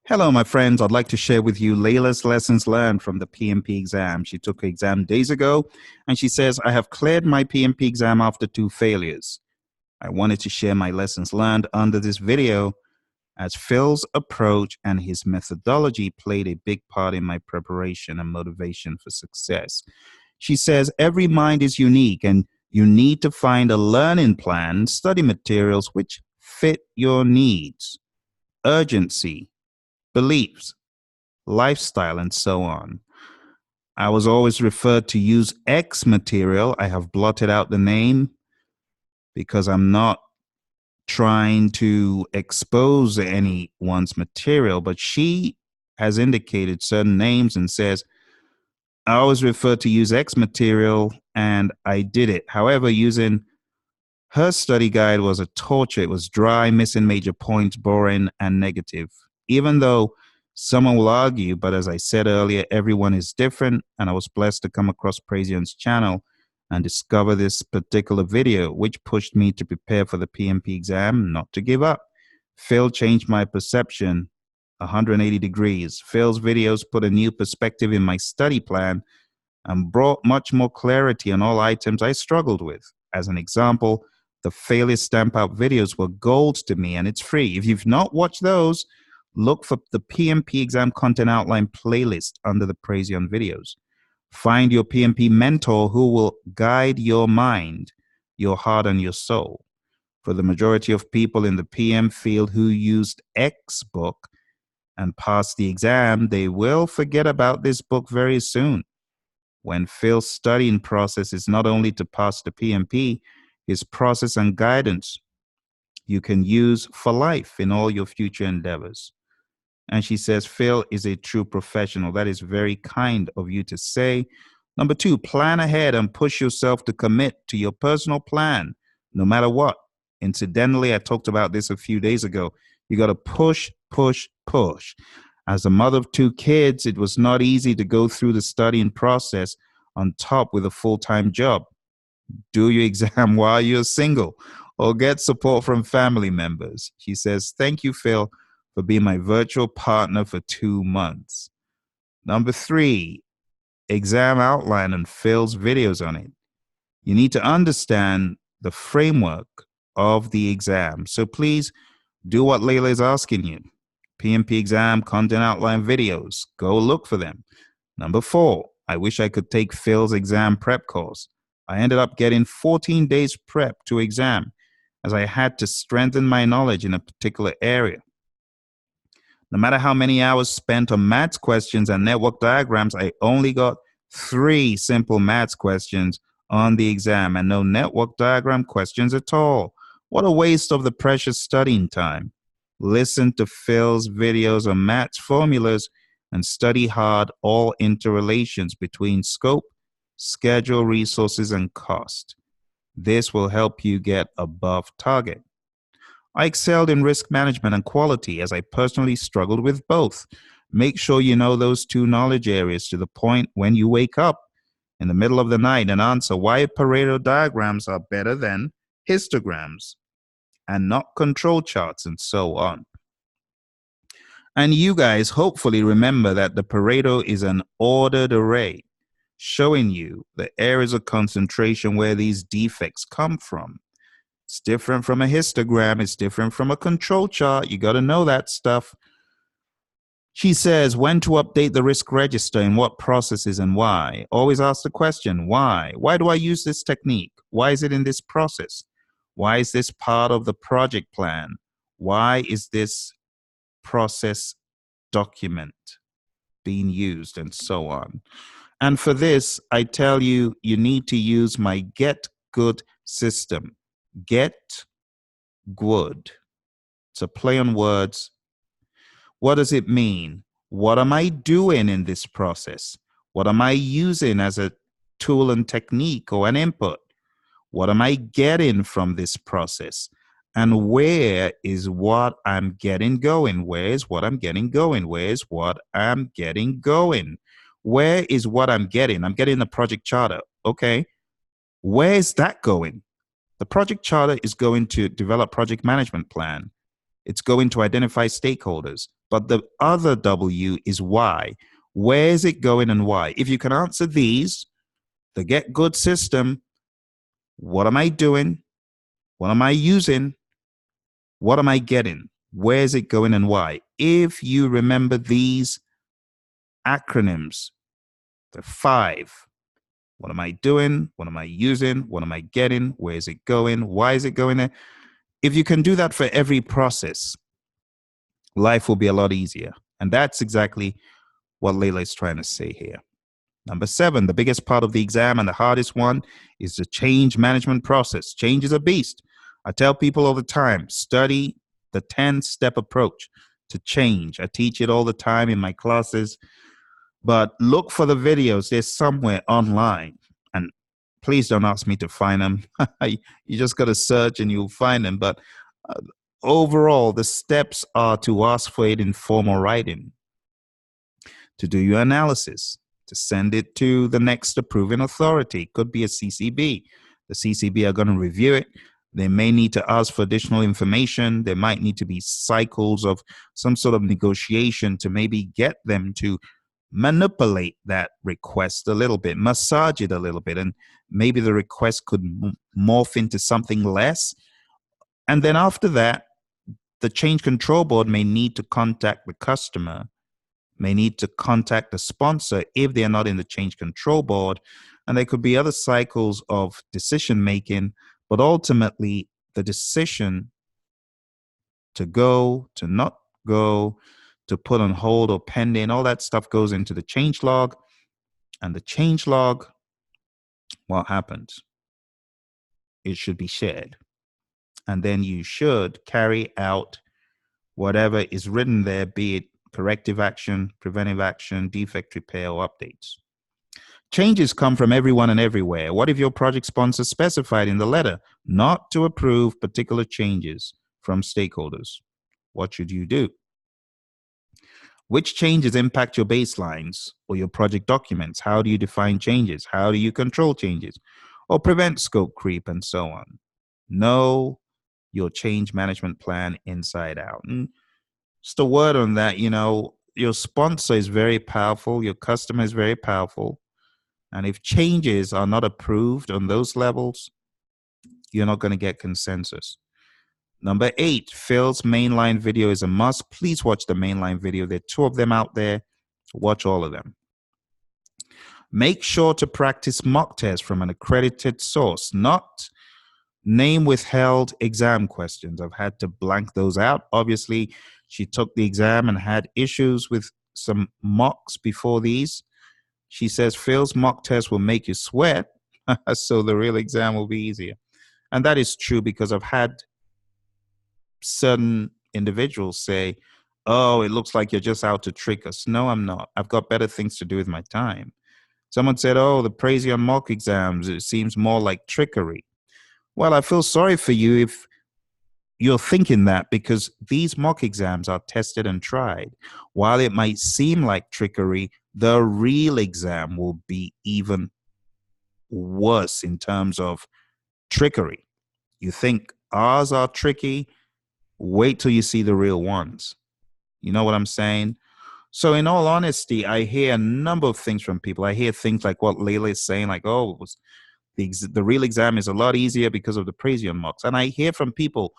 Hello, my friends. I'd like to share with you Leila's lessons learned from the PMP exam. She took her exam days ago, and she says, I have cleared my PMP exam after 2 failures. I wanted to share my lessons learned under this video, as Phil's approach and his methodology played a big part in my preparation and motivation for success. She says, every mind is unique, and you need to find a learning plan, study materials which fit your needs, urgency, beliefs, lifestyle, and so on. I was always referred to use X material. I have blotted out the name because I'm not trying to expose anyone's material, but she has indicated certain names and says, I always refer to use X material, and I did it. However, using her study guide was a torture. It was dry, missing major points, boring, and negative. Even though someone will argue, but as I said earlier, everyone is different, and I was blessed to come across Praizion's channel and discover this particular video, which pushed me to prepare for the PMP exam, not to give up. Phill changed my perception 180 degrees. Phil's videos put a new perspective in my study plan and brought much more clarity on all items I struggled with. As an example, the failure stamp out videos were gold to me, and it's free. If you've not watched those, look for the PMP exam content outline playlist under the Praizion videos. Find your PMP mentor who will guide your mind, your heart, and your soul. For the majority of people in the PM field who used X book and passed the exam, they will forget about this book very soon. When Phil's studying process is not only to pass the PMP, his process and guidance you can use for life in all your future endeavors. And she says, Phill is a true professional. That is very kind of you to say. Number 2, plan ahead and push yourself to commit to your personal plan, no matter what. Incidentally, I talked about this a few days ago. You got to push, push, push. As a mother of 2 kids, it was not easy to go through the studying process on top with a full-time job. Do your exam while you're single or get support from family members. She says, thank you, Phill, for being my virtual partner for 2 months. Number 3, exam outline and Phil's videos on it. You need to understand the framework of the exam. So please do what Leila is asking you. PMP exam content outline videos. Go look for them. Number 4, I wish I could take Phil's exam prep course. I ended up getting 14 days prep to exam as I had to strengthen my knowledge in a particular area. No matter how many hours spent on maths questions and network diagrams, I only got 3 simple maths questions on the exam and no network diagram questions at all. What a waste of the precious studying time. Listen to Phil's videos on maths formulas and study hard all interrelations between scope, schedule, resources, and cost. This will help you get above target. I excelled in risk management and quality as I personally struggled with both. Make sure you know those 2 knowledge areas to the point when you wake up in the middle of the night and answer why Pareto diagrams are better than histograms and not control charts and so on. And you guys hopefully remember that the Pareto is an ordered array, showing you the areas of concentration where these defects come from. It's different from a histogram. It's different from a control chart. You got to know that stuff. She says when to update the risk register, in what processes and why. Always ask the question, why? Why do I use this technique? Why is it in this process? Why is this part of the project plan? Why is this process document being used, and so on? And for this, I tell you, you need to use my Get Good system. Get good. It's a play on words. What does it mean? What am I doing in this process? What am I using as a tool and technique or an input? What am I getting from this process? And where is what I'm getting going? Where is what I'm getting going? Where is what I'm getting going? Where is what I'm getting? I'm getting the project charter. Okay. Where is that going? The project charter is going to develop project management plan. It's going to identify stakeholders. But the other W is why. Where is it going and why? If you can answer these, the get good system, what am I doing? What am I using? What am I getting? Where is it going and why? If you remember these acronyms, the 5, what am I doing? What am I using? What am I getting? Where is it going? Why is it going there? If you can do that for every process, life will be a lot easier. And that's exactly what Leila is trying to say here. Number 7, the biggest part of the exam and the hardest one is the change management process. Change is a beast. I tell people all the time, study the 10-step approach to change. I teach it all the time in my classes, but look for the videos. They're somewhere online. And please don't ask me to find them. You just got to search and you'll find them. But overall, the steps are to ask for it in formal writing, to do your analysis, to send it to the next approving authority. It could be a CCB. The CCB are going to review it. They may need to ask for additional information. There might need to be cycles of some sort of negotiation to maybe get them to manipulate that request a little bit, massage it a little bit, and maybe the request could morph into something less. And then after that, the change control board may need to contact the customer, may need to contact the sponsor if they're not in the change control board. And there could be other cycles of decision making, but ultimately the decision to go, to not go, to put on hold or pending, all that stuff goes into the change log. And the change log, what happens? It should be shared. And then you should carry out whatever is written there, be it corrective action, preventive action, defect repair, or updates. Changes come from everyone and everywhere. What if your project sponsor specified in the letter not to approve particular changes from stakeholders? What should you do? Which changes impact your baselines or your project documents? How do you define changes? How do you control changes or prevent scope creep and so on? Know your change management plan inside out. And just a word on that, your sponsor is very powerful. Your customer is very powerful. And if changes are not approved on those levels, you're not going to get consensus. Number 8, Phil's mainline video is a must. Please watch the mainline video. There are 2 of them out there. Watch all of them. Make sure to practice mock tests from an accredited source, not name withheld exam questions. I've had to blank those out. Obviously, she took the exam and had issues with some mocks before these. She says Phil's mock test will make you sweat, so the real exam will be easier. And that is true because I've had certain individuals say, oh, it looks like you're just out to trick us. No, I'm not. I've got better things to do with my time. Someone said, oh, the Praizion mock exams, it seems more like trickery. Well, I feel sorry for you if you're thinking that, because these mock exams are tested and tried. While it might seem like trickery, the real exam will be even worse in terms of trickery. You think ours are tricky? Wait till you see the real ones. You know what I'm saying? So in all honesty, I hear a number of things from people. I hear things like what Leila is saying, like, oh, it was the real exam is a lot easier because of the Praizion mocks. And I hear from people,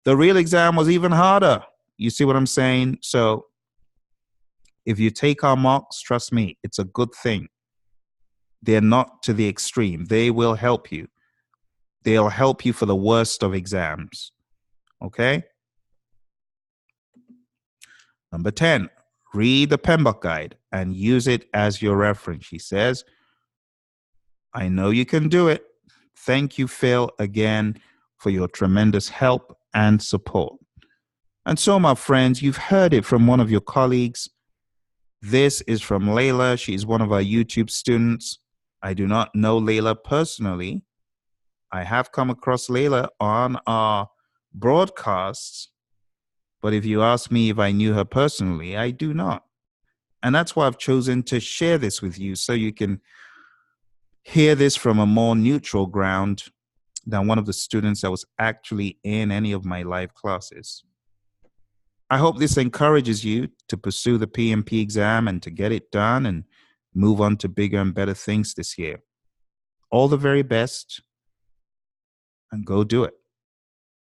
the real exam was even harder. You see what I'm saying? So if you take our mocks, trust me, it's a good thing. They're not to the extreme. They will help you. They'll help you for the worst of exams. Okay? Number 10, read the PMP guide and use it as your reference. She says, I know you can do it. Thank you, Phill, again for your tremendous help and support. And so, my friends, you've heard it from one of your colleagues. This is from Leila. She's one of our YouTube students. I do not know Leila personally. I have come across Leila on our broadcasts, but if you ask me if I knew her personally, I do not. And that's why I've chosen to share this with you, so you can hear this from a more neutral ground than one of the students that was actually in any of my live classes. I hope this encourages you to pursue the PMP exam and to get it done and move on to bigger and better things this year. All the very best, and go do it.